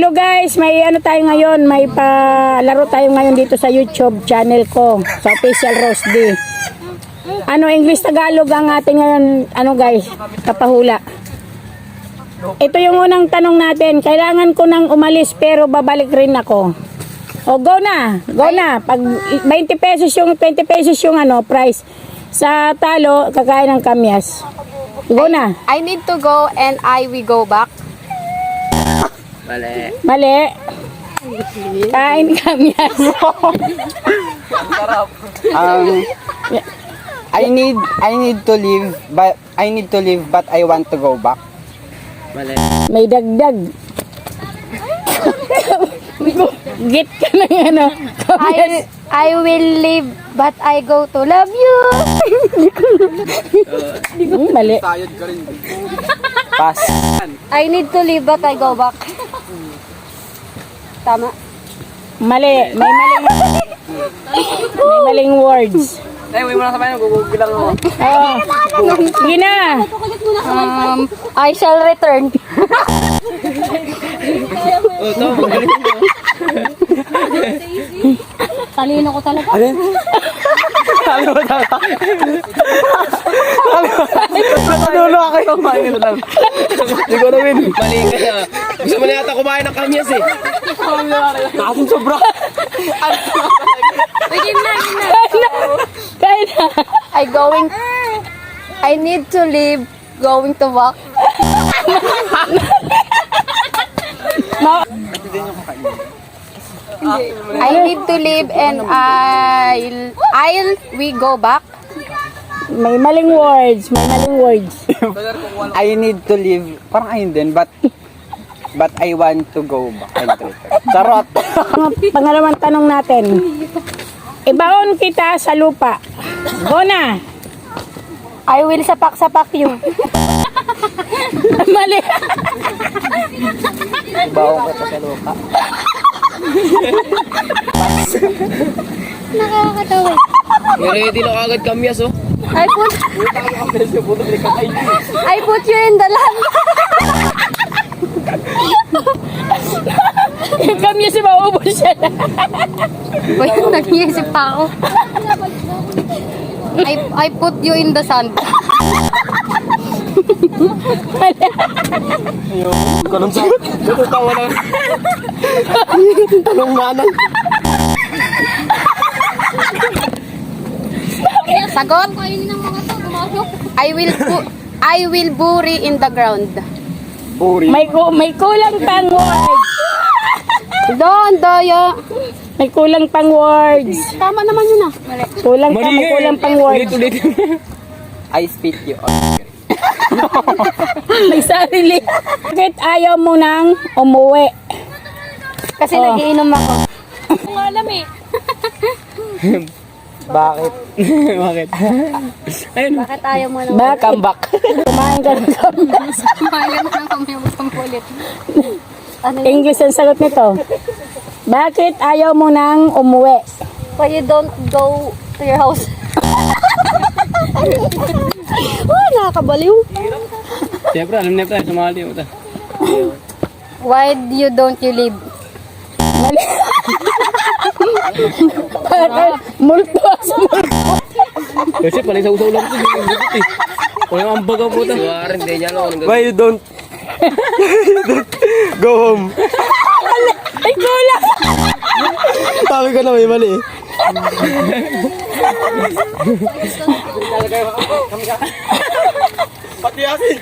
Hello guys, may ano tayo ngayon, may palaro tayo ngayon dito sa YouTube channel ko, sa Official Rose D. Ano, English Tagalog ang ating ngayon, ano guys, kapahula. Ito yung unang tanong natin, kailangan ko nang umalis pero babalik rin ako. O go na, pag 20 pesos yung ano, price. Sa talo, kakain ng kamyas. Go na. I need to go and I will go back. Mali. Kain kamyas. I need to leave but I want to go back. May dagdag. Git ka ng ano. Kamyas. I will leave but I go to love you. Mali. Pass. I need to leave but I go back. Tama. Mali. May maling words. Ay, mo na sa bayan, gugugil lang ako. Oh. Sige na. I shall return. Talino ko talaga. Alin? Sabi mo talaga. Nanulo ako yung main lang. Hindi ko namin. Mali ka na. Gusto mo na yata kumain ng kamyas eh. Nakasing sobra. Kain na. I need to leave, going to work. I need to leave and we go back. May maling words. I need to leave. Parang ayun din, but I want to go back and return. Charot. Pangalawang tanong natin. Ibaon kita sa lupa. Go na. I will sapak-sapak you. Mali. Bawang ka sa lupa. Nakakatawa. Ready na agad kamyas oh. I put you in the land. Yung kamyas si maubos siya na. Wait, nag-iisip pa ako. I put you in the sand. Ganun sa... Natutawa na. Tanong manang. Sagot? I will bury in the ground. Buri. May kulang pang words. Doon, Doyo. May kulang pang words. Tama naman yun ah. Kulang pang words. I spit you on. May sarili. Bakit ayaw mo nang umuwi? Kasi Oh. nagiinom ako. Bakit? Bakit? Ayun. Bakit ayaw mo na? Bakit? Comeback. Kumain ka ng kamyas. Kumain na kami ulit. Ano yun? English ang sagot nito. Bakit ayaw mo nang umuwi? Why you don't go to your house? Oh, nakakabaliw. Siyempre, alam niya pa, sumali mo ta. Why don't you leave? Mali. Multo. Kasi pala sa usaw lang ito. O yung ambaga po ta. Suwarin, hindi niya lang. Why you don't go home? Ay, kulang. Sabi ko na may mali. Pati asin.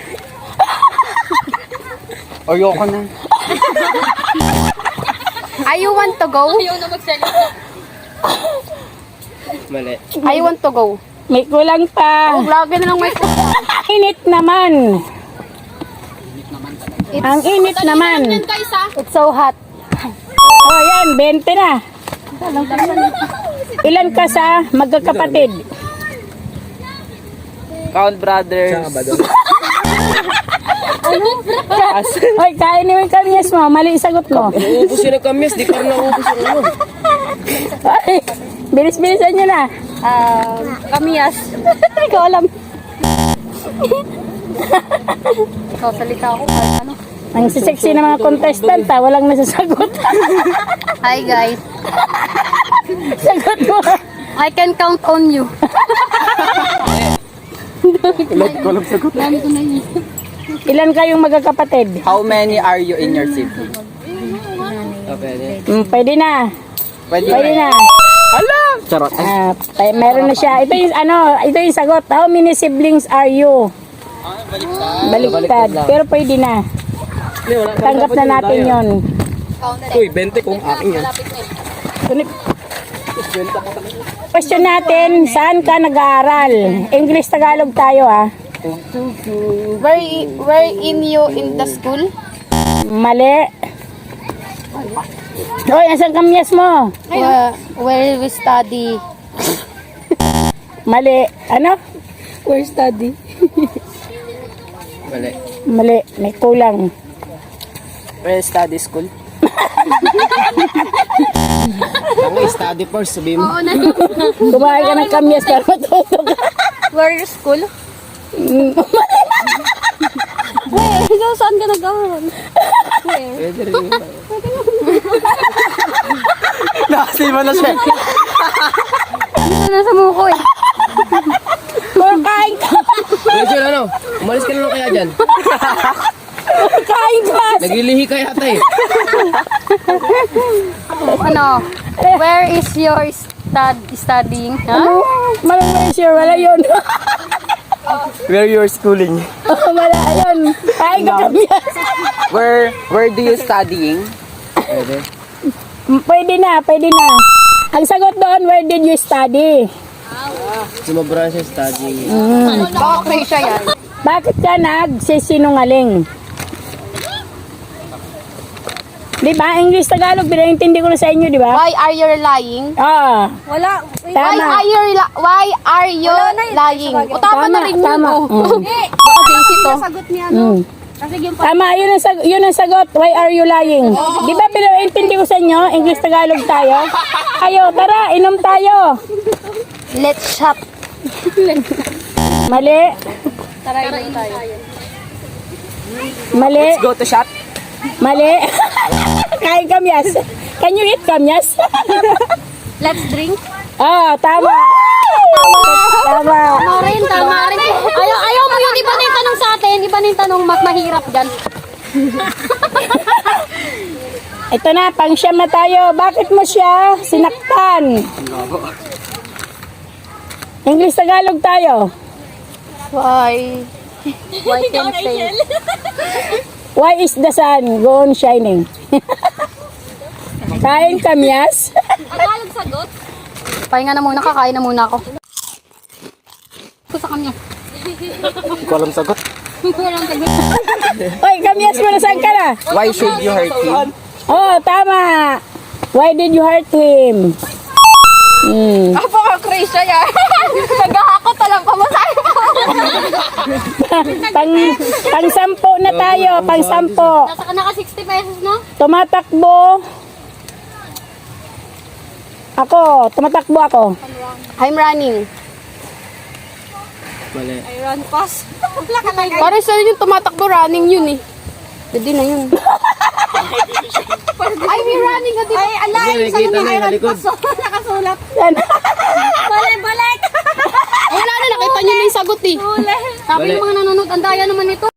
Ayoko na. I want to go. Mali. I want to go. May kulang pa. Oh, lagi na lang may Init naman. Ang init naman. It's so hot. Oh, yan. 20 na. Ilan ka sa magkakapatid? Count brothers. Hoy, kain mo yung kamyas mo. Mali yung sagot mo. Uubos yun ang kamyas, di pa rin naubos yung ano. Ay, bilis-bilisan nyo na. Kamiyas. Hindi ko alam. Ikaw, salita ako. Ano? Ang sexy ng mga contestant ha, walang nasasagot. Hi guys. Sagot mo. I can count on you. Dami ko na yun. Ilan kayong magkakapatid? How many are you in your sibling? Pwede na. Pwede. Pwede na. Charot. Meron na siya. Ito yung sagot. How many siblings are you? Baliktad. Pero pwede na. Tanggap na natin yon. Uy, 20 kung akin yan. Question natin, saan ka nag-aaral? English, Tagalog tayo ha. Where in you in the school? Mali. Hoy, asan kamyas mo? Where we study? Mali. Ano? Where study? Mali. Mali. May kulang. Where study school? Ako, study first, sabihin mo. Kumain ka ng kamyas pero matuto ka. Where school? Where? Ikaw saan ka nag-aaral? Pwede rin yun. Nakasiba na siya. Ito na sa muko eh. Kain ka. Rachel, ano? Umalis ka na lang kaya dyan. Kain ka. Naglilihi ka yata eh. Ano? Where is your studying? Ano? Malamang sure, wala yun. Where you're schooling? Wala yun. Kain ka kamyas. Where do you studying? Pwede na, pwede na. Ang sagot doon, where did you study? Sumabra siya studying. Baka Croatia yan. Bakit ka nagsisinungaling? Di ba? English, Tagalog, pinaintindi ko na sa inyo, di ba? Why are you lying? Ah, Wala. tama. Why are you lying? Utapa na rin Tama. mo. Baka busy to. Mm. Tama, yun ang sagot. Why are you lying? Di ba pinaintindi ko sa inyo? English, Tagalog tayo. Ayo, tara, inom tayo. Let's shop. Mali. Tara, inom tayo. Mali. Go to shop. Mali. Kain kamyas. Can you eat kamyas? Let's drink. Ah, tama. Tama. Tama rin. Ayaw mo yun. Iba na yung tanong sa atin. Iba na yung tanong mahirap dyan. Ito na, pang siyam na tayo. Bakit mo siya sinaktan? English, Tagalog tayo. Why? Why can say? Why is the sun go on shining? Kain kamyas. Tagalog sagot. Pahinga na muna. Kakain na muna ako. Ito sa kanya. Hindi ko alam sagot. Walang sagot. Oy, kamyas mo na saan ka na? Why should you hurt him? Oh, tama. Why did you hurt him? Ako ka Croatia yan. Nagahakot talang pamasahe mo. Pang sampo na tayo, pang sampo. Nasa ka naka 60 pesos no? Tumatakbo. Tumatakbo ako. I'm running. Mali. I run fast. Parang sa'yo yung tumatakbo running yun eh. Pwede na yun. I'm running. Ay, alay. Kasi nakikita na yung likod. Nakasulat. Yan. Balik. Wala na, nakita niyo na yung sagot eh. Sabi ng mga nanonood, ang daya naman ito.